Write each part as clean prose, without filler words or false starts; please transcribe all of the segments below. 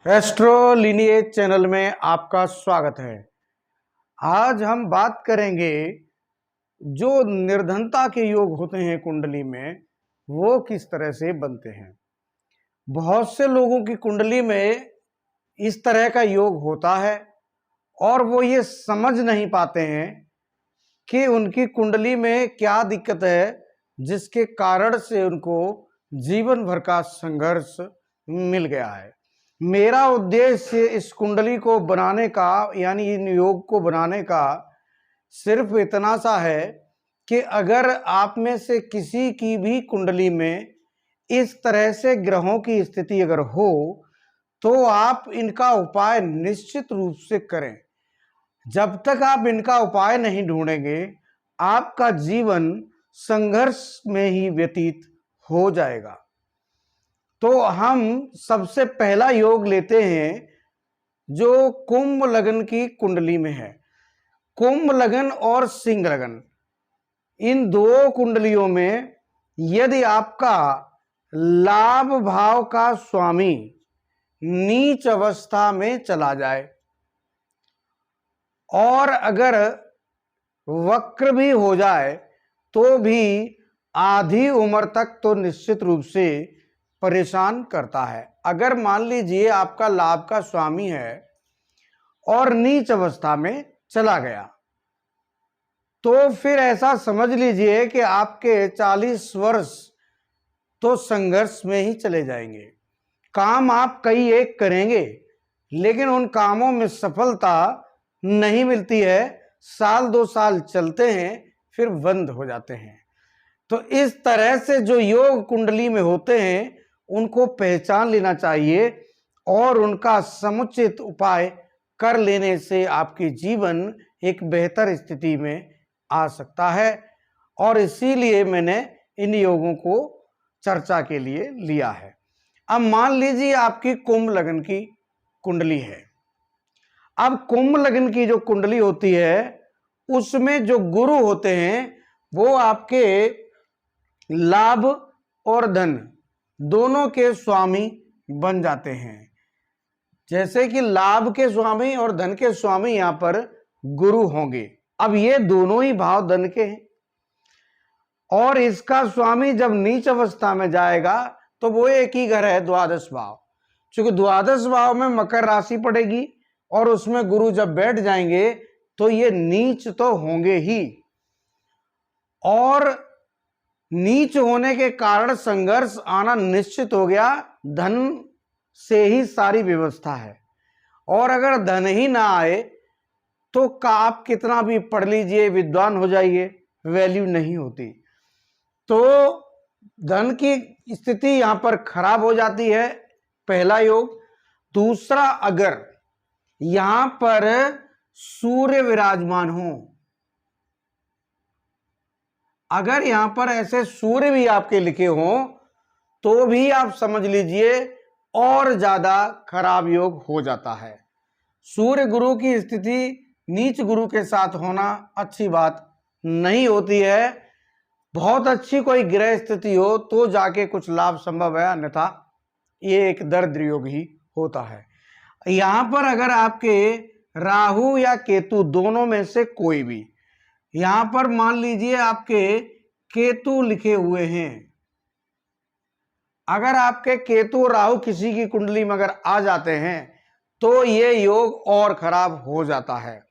Astro lineage channel में आपका स्वागत है। आज हम बात करेंगे जो निर्धनता के योग होते हैं कुंडली में, वो किस तरह से बनते हैं। बहुत से लोगों की कुंडली में इस तरह का योग होता है और वो ये समझ नहीं पाते हैं कि उनकी कुंडली में क्या दिक्कत है, जिसके कारण से उनको जीवन भर का संघर्ष मिल गया है। मेरा उद्देश्य इस कुंडली को बनाने का, यानी इन योग को बनाने का सिर्फ इतना सा है कि अगर आप में से किसी की भी कुंडली में इस तरह से ग्रहों की स्थिति अगर हो तो आप इनका उपाय निश्चित रूप से करें। जब तक आप इनका उपाय नहीं ढूंढेंगे, आपका जीवन संघर्ष में ही व्यतीत हो जाएगा। तो हम सबसे पहला योग लेते हैं जो कुंभ लग्न की कुंडली में है। कुंभ लग्न और सिंह लग्न, इन दो कुंडलियों में यदि आपका लाभ भाव का स्वामी नीच अवस्था में चला जाए और अगर वक्र भी हो जाए तो भी आधी उम्र तक तो निश्चित रूप से परेशान करता है। अगर मान लीजिए आपका लाभ का स्वामी है और नीच अवस्था में चला गया तो फिर ऐसा समझ लीजिए कि आपके 40 वर्ष तो संघर्ष में ही चले जाएंगे। काम आप कई एक करेंगे लेकिन उन कामों में सफलता नहीं मिलती है। साल 2 साल चलते हैं फिर बंद हो जाते हैं। तो इस तरह से जो योग कुंडली में होते हैं उनको पहचान लेना चाहिए और उनका समुचित उपाय कर लेने से आपकी जीवन एक बेहतर स्थिति में आ सकता है। और इसीलिए मैंने इन योगों को चर्चा के लिए लिया है। अब मान लीजिए आपकी कुंभ लग्न की कुंडली है। अब कुंभ लग्न की जो कुंडली होती है उसमें जो गुरु होते हैं वो आपके लाभ और धन दोनों के स्वामी बन जाते हैं। जैसे कि लाभ के स्वामी और धन के स्वामी यहां पर गुरु होंगे। अब ये दोनों ही भाव धन के हैं और इसका स्वामी जब नीच अवस्था में जाएगा तो वो एक ही घर है, द्वादश भाव। क्योंकि द्वादश भाव में मकर राशि पड़ेगी और उसमें गुरु जब बैठ जाएंगे तो ये नीच तो होंगे ही, और नीच होने के कारण संघर्ष आना निश्चित हो गया। धन से ही सारी व्यवस्था है और अगर धन ही ना आए तो आप कितना भी पढ़ लीजिए, विद्वान हो जाइए, वैल्यू नहीं होती। तो धन की स्थिति यहां पर खराब हो जाती है, पहला योग। दूसरा, अगर यहां पर सूर्य विराजमान हो, अगर यहां पर ऐसे सूर्य भी आपके लिखे हों तो भी आप समझ लीजिए और ज्यादा खराब योग हो जाता है। सूर्य गुरु की स्थिति नीच गुरु के साथ होना अच्छी बात नहीं होती है। बहुत अच्छी कोई ग्रह स्थिति हो तो जाके कुछ लाभ संभव है, अन्यथा ये एक दरिद्र योग ही होता है। यहां पर अगर आपके राहु या केतु दोनों में से कोई भी, यहां पर मान लीजिए आपके केतु लिखे हुए हैं, अगर आपके केतु राहु किसी की कुंडली में अगर आ जाते हैं तो ये योग और खराब हो जाता है।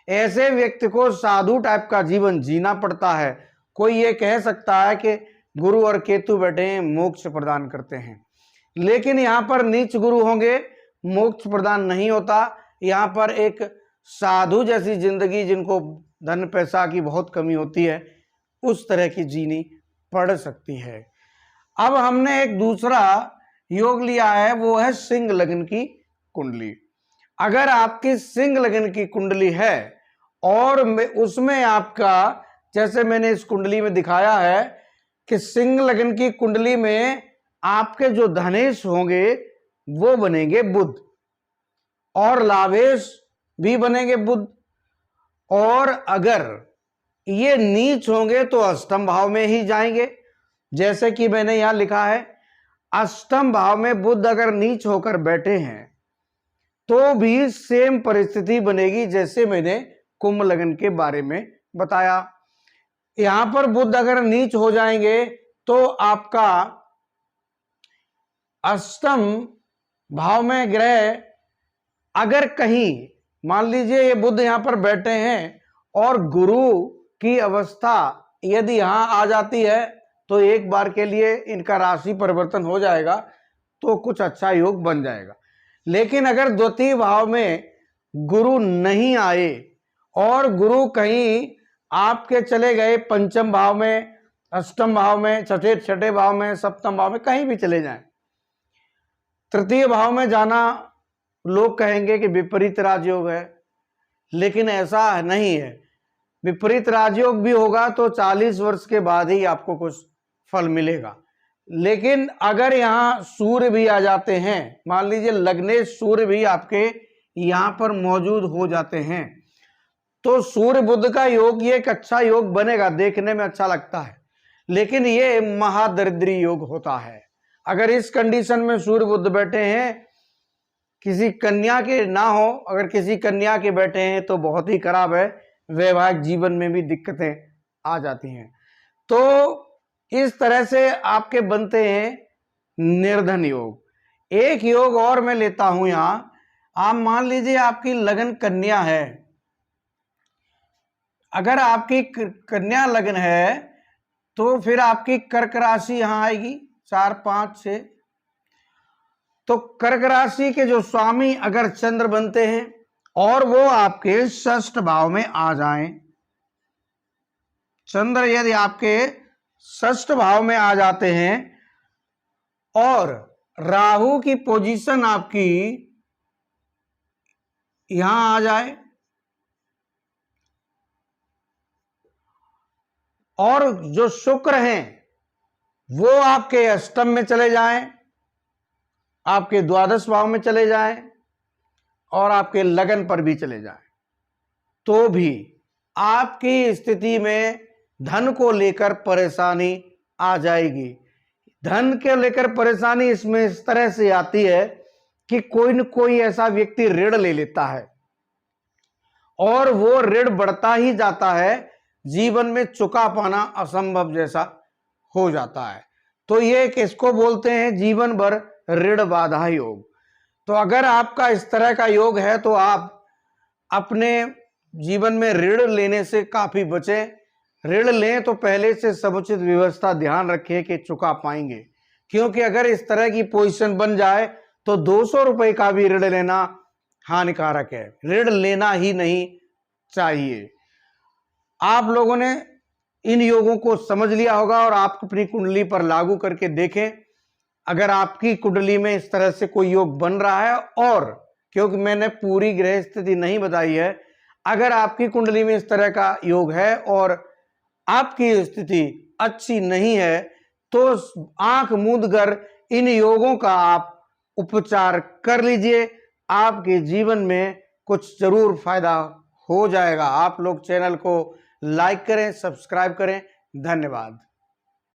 ऐसे व्यक्ति को साधु टाइप का जीवन जीना पड़ता है। कोई ये कह सकता है कि गुरु और केतु बैठे हैं, मोक्ष प्रदान करते हैं, लेकिन यहाँ पर नीच गुरु होंगे, मोक्ष प्रदान नहीं होता। यहाँ पर एक साधु जैसी जिंदगी, जिनको धन पैसा की बहुत कमी होती है, उस तरह की जीनी पड़ सकती है। अब हमने एक दूसरा योग लिया है, वो है सिंह लग्न की कुंडली। अगर आपकी सिंह लग्न की कुंडली है और उसमें आपका, जैसे मैंने इस कुंडली में दिखाया है कि सिंह लग्न की कुंडली में आपके जो धनेश होंगे वो बनेंगे बुध और लाभेश भी बनेंगे बुध, और अगर ये नीच होंगे तो अष्टम भाव में ही जाएंगे। जैसे कि मैंने यहां लिखा है, अष्टम भाव में बुध अगर नीच होकर बैठे हैं तो भी सेम परिस्थिति बनेगी जैसे मैंने कुंभ लग्न के बारे में बताया। यहां पर बुध अगर नीच हो जाएंगे तो आपका अष्टम भाव में ग्रह अगर कहीं मान लीजिए ये बुध यहां पर बैठे हैं और गुरु की अवस्था यदि यहां आ जाती है तो एक बार के लिए इनका राशि परिवर्तन हो जाएगा, तो कुछ अच्छा योग बन जाएगा। लेकिन अगर द्वितीय भाव में गुरु नहीं आए और गुरु कहीं आपके चले गए पंचम भाव में, अष्टम भाव में, छठे भाव में, सप्तम भाव में, कहीं भी चले जाएं, तृतीय भाव में जाना लोग कहेंगे कि विपरीत राजयोग है, लेकिन ऐसा नहीं है। विपरीत राजयोग भी होगा तो 40 वर्ष के बाद ही आपको कुछ फल मिलेगा। लेकिन अगर यहाँ सूर्य भी आ जाते हैं, मान लीजिए लग्नेश सूर्य भी आपके यहाँ पर मौजूद हो जाते हैं, तो सूर्य बुध का योग ये एक अच्छा योग बनेगा, देखने में अच्छा लगता है, लेकिन ये महादरिद्री योग होता है। अगर इस कंडीशन में सूर्य बुध बैठे हैं, किसी कन्या के ना हो, अगर किसी कन्या के बैठे हैं तो बहुत ही खराब है, वैवाहिक जीवन में भी दिक्कतें आ जाती हैं। तो इस तरह से आपके बनते हैं निर्धन योग। एक योग और मैं लेता हूं यहां, आप मान लीजिए आपकी लगन कन्या है, अगर आपकी कन्या लगन है तो फिर आपकी कर्क राशि यहां आएगी 4, 5, 6। तो कर्क राशि के जो स्वामी अगर चंद्र बनते हैं और वो आपके षष्ठ भाव में आ जाएं, चंद्र यदि आपके षष्ठ भाव में आ जाते हैं और राहु की पोजीशन आपकी यहां आ जाए और जो शुक्र हैं वो आपके अष्टम में चले जाएं, आपके द्वादश भाव में चले जाएं और आपके लगन पर भी चले जाएं, तो भी आपकी स्थिति में धन को लेकर परेशानी आ जाएगी। धन के लेकर परेशानी इसमें इस तरह से आती है कि कोई न कोई ऐसा व्यक्ति ऋण ले लेता है और वो ऋण बढ़ता ही जाता है, जीवन में चुका पाना असंभव जैसा हो जाता है। तो ये किसको बोलते हैं? जीवन भर ऋण बाधा योग। तो अगर आपका इस तरह का योग है तो आप अपने जीवन में ऋण लेने से काफी बचें। ऋण लें तो पहले से समुचित व्यवस्था ध्यान रखें कि चुका पाएंगे, क्योंकि अगर इस तरह की पोजीशन बन जाए तो 200 रुपए का भी ऋण लेना हानिकारक है। ऋण लेना ही नहीं चाहिए। आप लोगों ने इन योगों को समझ लिया होगा और आप अपनी कुंडली पर लागू करके देखें। अगर आपकी कुंडली में इस तरह से कोई योग बन रहा है, और क्योंकि मैंने पूरी ग्रह स्थिति नहीं बताई है, अगर आपकी कुंडली में इस तरह का योग है और आपकी स्थिति अच्छी नहीं है तो आंख मूंद कर इन योगों का आप उपचार कर लीजिए। आपके जीवन में कुछ जरूर फायदा हो जाएगा। आप लोग चैनल को लाइक करें, सब्सक्राइब करें। धन्यवाद।